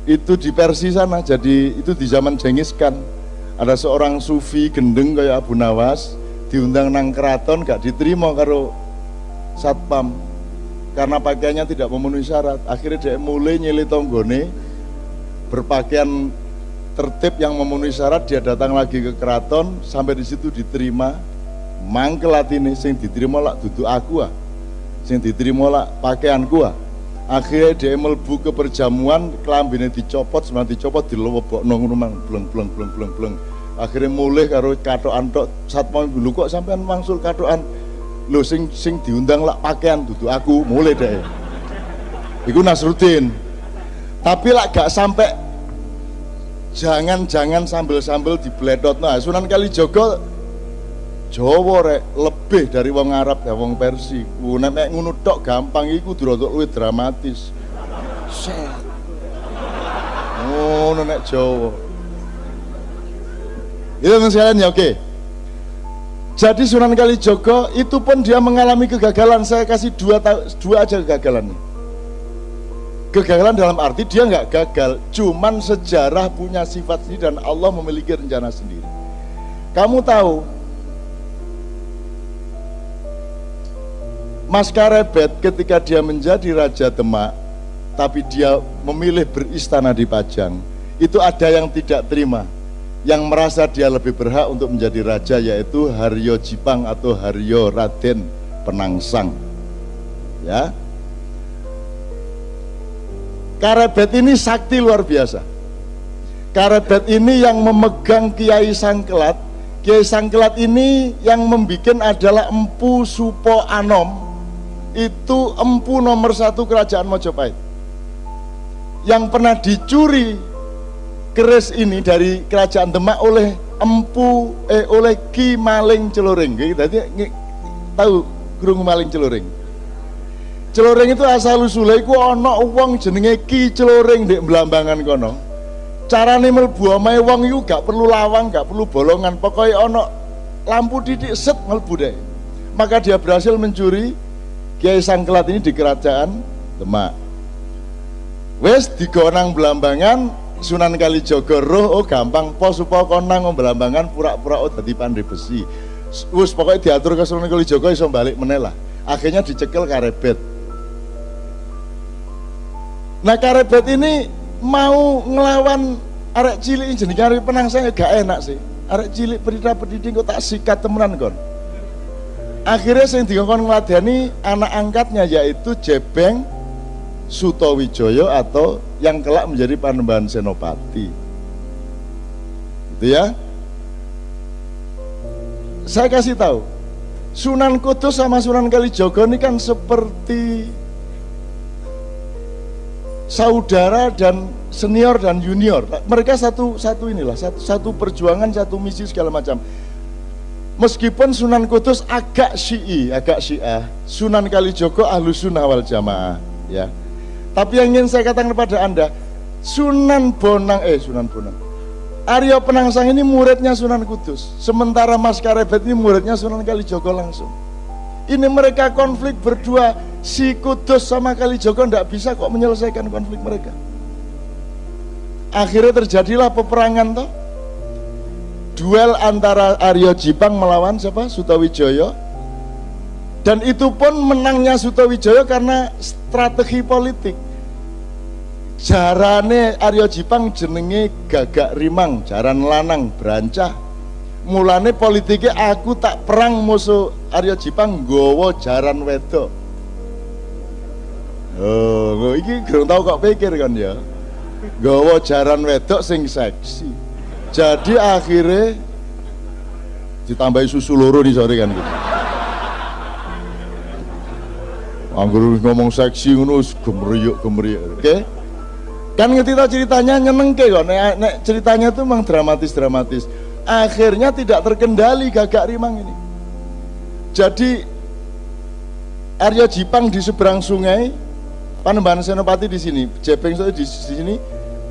Itu di Persia sana. Jadi itu di zaman Genghis Khan ada seorang sufi gendeng kayak Abu Nawas diundang nang keraton, gak diterima karo satpam karena pakaiannya tidak memenuhi syarat. Akhirnya dia mulai nyeli tonggone berpakaian tertib yang memenuhi syarat. Dia datang lagi ke keraton, sampai di situ diterima. Mangkel atine, sing diterima lak duduk aku sing diterima lak pakaianku. Akhirnya dia melbu ke perjamuan, kelambine dicopot, sebenarnya dicopot dilewebokno ngono mang bleng. Akhirnya mulai karo katokan tok. Satpam dulu kok sampean mangsul katokan. Lho sing diundang lak pakaian duduk aku, mulai deh. Iku Nasruddin. Tapi lak gak sampai, jangan sambil dibledot. Nah, Sunan Kalijaga Jawa rek lebih dari wong Arab ya wong Persia. Nek ngono tok gampang iku dirodok luwih dramatis. Ngono nek Jawa. Itu sekalian ya, oke. Jadi Sunan Kalijaga itu pun dia mengalami kegagalan. Saya kasih dua aja kegagalannya. Kegagalan dalam arti dia nggak gagal, cuman sejarah punya sifat sendiri dan Allah memiliki rencana sendiri. Kamu tahu Mas Karebet ketika dia menjadi Raja Demak, tapi dia memilih beristana di Pajang, itu ada yang tidak terima, yang merasa dia lebih berhak untuk menjadi raja, yaitu Haryo Jipang atau Haryo Raden Penangsang. Ya, Karebet ini sakti luar biasa. Karebet ini yang memegang Kiai Sangkelat. Kiai Sangkelat ini yang membuat adalah Empu Supo Anom. Itu empu nomor 1 kerajaan Mojopahit yang pernah dicuri keris ini dari kerajaan Demak oleh oleh Ki Maling Celoring. Jadi tahu Grung Maling Celoring? Celoring itu asal usule iku ana wong jenenge Ki Celoring ndek Blambangan kono. Carane mlebu omahe wong iku gak perlu lawang, gak perlu bolongan, pokoknya ana lampu titik set mlebu deh. Maka dia berhasil mencuri Kiai Sangkelat ini di kerajaan Demak. Wes digonang Blambangan, Sunan Kalijaga roh, oh gampang pos supaya konang Blambangan pura-pura oh dadi pandai besi. Wes pokoknya diatur ke Sunan Kalijaga iso balik meneh lah. Akhirnya dicekel Karebet. Nah Karebet ini mau ngelawan arek cilik jenenge Haryo Penangsang gak enak sih. Arek cilik pendidik kok tak sikat temenan kon. Akhirnya yang dikongkon ngeladani anak angkatnya, yaitu Jebeng Sutowijoyo atau yang kelak menjadi Panembahan Senopati. Gitu ya. Saya kasih tahu, Sunan Kudus sama Sunan Kalijaga ini kan seperti saudara dan senior dan junior. Mereka satu perjuangan, satu misi segala macam. Meskipun Sunan Kudus agak Syiah, Sunan Kalijaga Ahlus Sunnah wal Jamaah, ya. Tapi yang ingin saya katakan kepada Anda, Sunan Bonang, Haryo Penangsang ini muridnya Sunan Kudus, sementara Mas Karebet ini muridnya Sunan Kalijaga langsung. Ini mereka konflik berdua, si Kudus sama Kalijaga tidak bisa kok menyelesaikan konflik mereka. Akhirnya terjadilah peperangan toh. Duel antara Haryo Jipang melawan siapa? Sutowijoyo. Dan itu pun menangnya Sutowijoyo karena strategi politik. Jarane Haryo Jipang jenenge Gagak Rimang, jaran lanang brancah. Mulane politiknya aku tak perang musuh Haryo Jipang nggawa jaran wedok. Oh, iki kurang tahu kok pikir kan ya. Nggawa jaran wedok sing seksi. Jadi akhirnya ditambahi susu loro nih sore kan gitu. Anggur ngomong seksi ngono gemeriyuk, oke? Kan ngerti tau ceritanya nyenengke kok. Nek ceritanya tuh memang dramatis. Akhirnya tidak terkendali Gagak Rimang ini. Jadi Haryo Jipang di seberang sungai, Panembahan Senopati di sini, Jebeng di sini.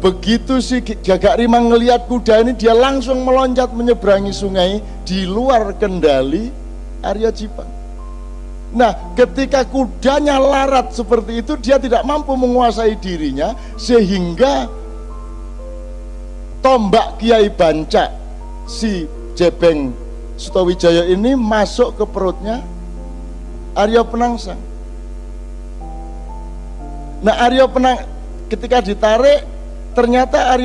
Begitu si Gagak Rimang ngelihat kuda ini, dia langsung meloncat menyeberangi sungai di luar kendali Haryo Jipang. Nah, ketika kudanya larat seperti itu, dia tidak mampu menguasai dirinya, sehingga tombak Kiai Banca si Jebeng Sutowijaya ini masuk ke perutnya Arya Penangsang. Nah, ketika ditarik, ternyata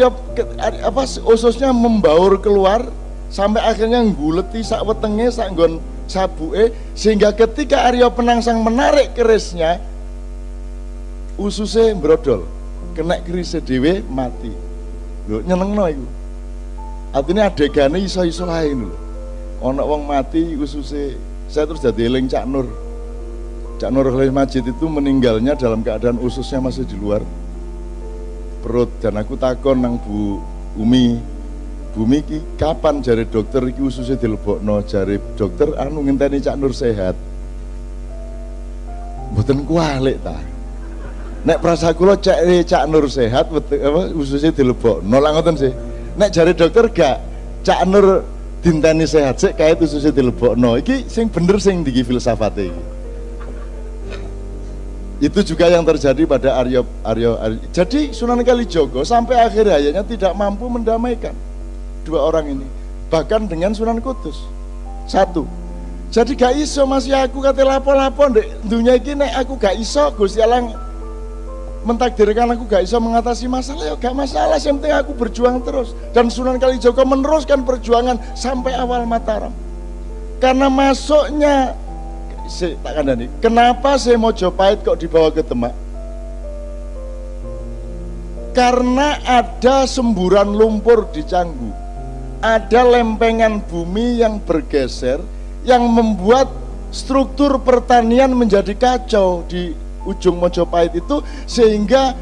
ususnya membaur keluar sampai akhirnya ngguleti sak wetenge sak nggon sabuke, sehingga ketika Arya Penangsang menarik kerisnya, ususnya brodol, kena kerisnya dhewe mati. Lho, nyenengno iku. Artinya adegannya iso-iso ae lho. Ana wong mati ususnya. Saya terus jadi eling Cak Nur. Cak Nur Khalil Majid itu meninggalnya dalam keadaan ususnya masih di luar perut, dan aku takon nang Bu Umi, Bumi ki kapan jari dokter iki ususnya dilebokno, jari dokter anu ngenteni Cak Nur sehat. Mboten kualik ta. Nek prasa kula Cak Nur sehat ususnya dilebokno lha ngoten sih. Nek jari dokter gak Cak Nur dinteni sehat sik kait ususnya dilebokno. Iki sing bener sing diki filsafate iki. Itu juga yang terjadi pada Arya. Jadi Sunan Kalijogo sampai akhir hayatnya tidak mampu mendamaikan dua orang ini, bahkan dengan Sunan Kudus. Satu, jadi gak iso masih aku kate lapo-lapo ndek dunia iki, nek aku gak iso Gusti Allah mentakdirkan aku gak iso mengatasi masalah, ya gak masalah, yang penting aku berjuang terus. Dan Sunan Kalijogo meneruskan perjuangan sampai awal Mataram. Karena masuknya tak kandani, kenapa saya Mojopahit kok dibawa ke Demak? Karena ada semburan lumpur di Canggu, ada lempengan bumi yang bergeser, yang membuat struktur pertanian menjadi kacau di ujung Mojopahit itu, sehingga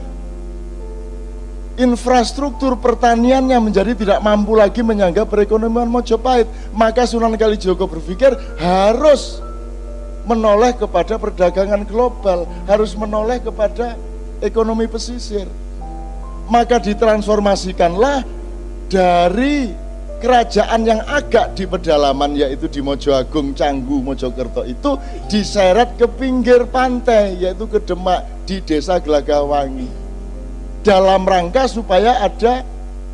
infrastruktur pertaniannya menjadi tidak mampu lagi menyangga perekonomian Mojopahit. Maka Sunan Kalijogo berpikir harus menoleh kepada perdagangan global, harus menoleh kepada ekonomi pesisir. Maka ditransformasikanlah dari kerajaan yang agak di pedalaman, yaitu di Mojoagung, Canggu, Mojokerto, itu diseret ke pinggir pantai, yaitu ke Demak, di desa Gelagawangi, dalam rangka supaya ada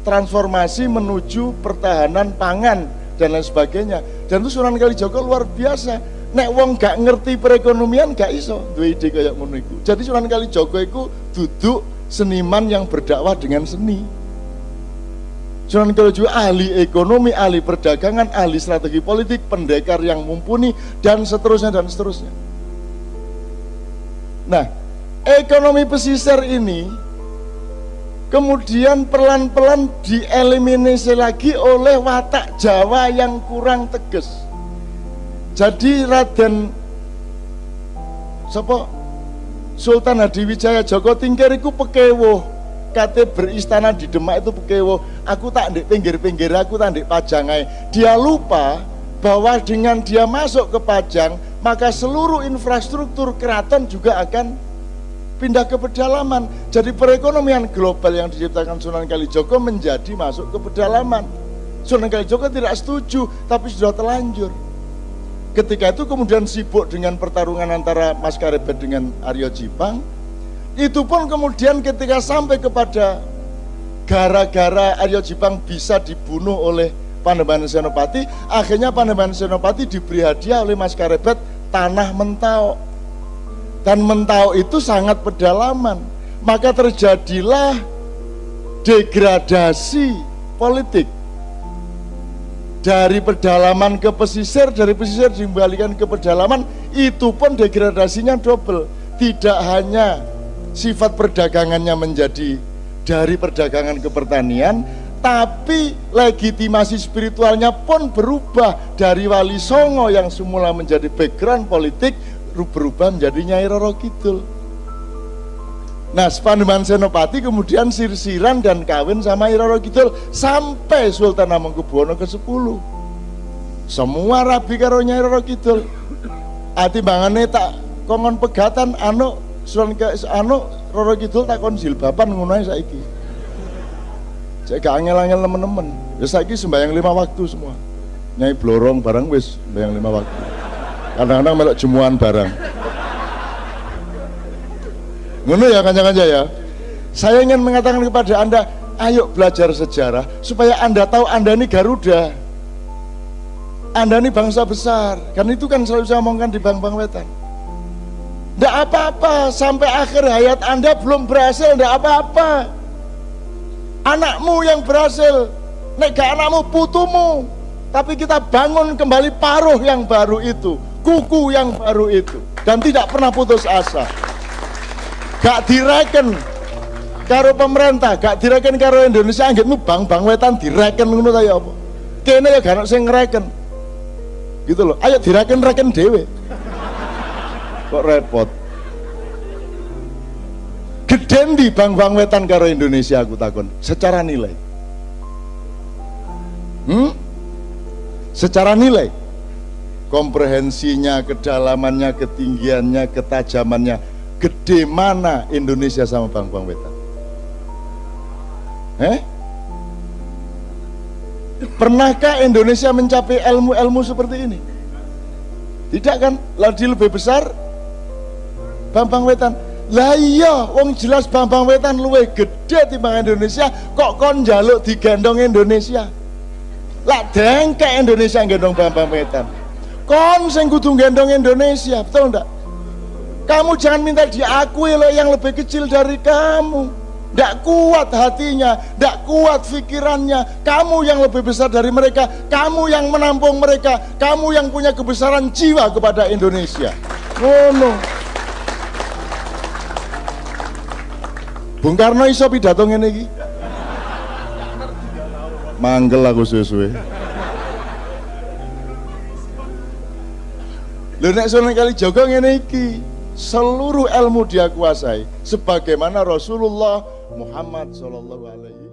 transformasi menuju pertahanan pangan dan lain sebagainya. Dan itu Sunan Kalijogo luar biasa. Nek wong gak ngerti perekonomian gak iso duwe ide kayak ngono iku. Jadi Sunan Kalijogo iku duduk seniman yang berdakwah dengan seni. Sunan Kalijogo ahli ekonomi, ahli perdagangan, ahli strategi politik, pendekar yang mumpuni, dan seterusnya dan seterusnya. Nah, ekonomi pesisir ini kemudian pelan-pelan dieliminasi lagi oleh watak Jawa yang kurang tegas. Jadi Raden Sultan Hadiwijaya Joko Tingkir iku pekewo, kate beristana di Demak itu pekewo. Aku tak ndek pinggir-pinggir, aku tak ndek Pajangai. Dia lupa bahwa dengan dia masuk ke Pajang, maka seluruh infrastruktur keraton juga akan pindah ke pedalaman. Jadi perekonomian global yang diciptakan Sunan Kalijogo menjadi masuk ke pedalaman. Sunan Kalijogo tidak setuju, tapi sudah terlanjur. Ketika itu kemudian sibuk dengan pertarungan antara Mas Karebet dengan Aryo Jipang. Itu pun kemudian ketika sampai kepada gara-gara Aryo Jipang bisa dibunuh oleh Panembahan Senopati, akhirnya Panembahan Senopati diberi hadiah oleh Mas Karebet tanah Mentau. Dan Mentau itu sangat pedalaman. Maka terjadilah degradasi politik. Dari pedalaman ke pesisir, dari pesisir dikembalikan ke pedalaman, itu pun degradasinya double. Tidak hanya sifat perdagangannya menjadi dari perdagangan ke pertanian, tapi legitimasi spiritualnya pun berubah dari Wali Songo yang semula menjadi background politik, berubah menjadi Nyai Roro Kidul. Nah, Panembahan Senopati kemudian sirsiran dan kawin sama Nyai Roro Kidul sampai Sultan Hamengkubuwono ke-10. Semua rabi karo Nyai Roro Kidul. Atimbangane tak kongon pegatan Roro Kidul tak kon jilbaban ngono ae saiki. Cek gak angel-angel nemen-nemen. Ya saiki sembahyang 5 waktu semua. Nyai Blorong barang wis sembahyang 5 waktu. Kadang-kadang melok jemuan barang. Ngono ya kanca-kanca ya. Saya ingin mengatakan kepada Anda, ayo belajar sejarah supaya Anda tahu Anda ini Garuda. Anda ini bangsa besar. Kan itu kan selalu saya omongkan di Bang-Bang Wetan. Nggak apa-apa, sampai akhir hayat Anda belum berhasil, nggak apa-apa. Anakmu yang berhasil, nek gak anakmu putumu. Tapi kita bangun kembali paruh yang baru itu, kuku yang baru itu, dan tidak pernah putus asa. Gak direken karo pemerintah, gak direken karo Indonesia, anggitmu Bang-Bang Wetan direken ngono ta ya apa? Kene ya gak ono sing ngreken. Gitu loh. Ayo direken-reken dhewe. Kok repot. Geden di Bang-Bang Wetan karo Indonesia aku takon, secara nilai. Secara nilai, komprehensinya, kedalamannya, ketinggiannya, ketajamannya, gede mana Indonesia sama Bang-Bang Wetan? Pernahkah Indonesia mencapai ilmu-ilmu seperti ini? Tidak kan? Lebih besar Bang-Bang Wetan. Lah iya, wong jelas Bang-Bang Wetan luwih gede timbang Indonesia, kok kon njaluk digendong Indonesia? Lah dengkek Indonesia gendong Bang-Bang Wetan. Kon sing kudu gendong Indonesia, betul enggak? Kamu jangan minta diakui loh yang lebih kecil dari kamu. Nggak kuat hatinya, nggak kuat pikirannya. Kamu yang lebih besar dari mereka, kamu yang menampung mereka, kamu yang punya kebesaran jiwa kepada Indonesia. Oh no. Bung Karno iso pidato ngene iki. Manggel aku suwe-suwe. Lho nek Sunan Kalijaga ngene iki, seluruh ilmu dia kuasai sebagaimana Rasulullah Muhammad sallallahu alaihi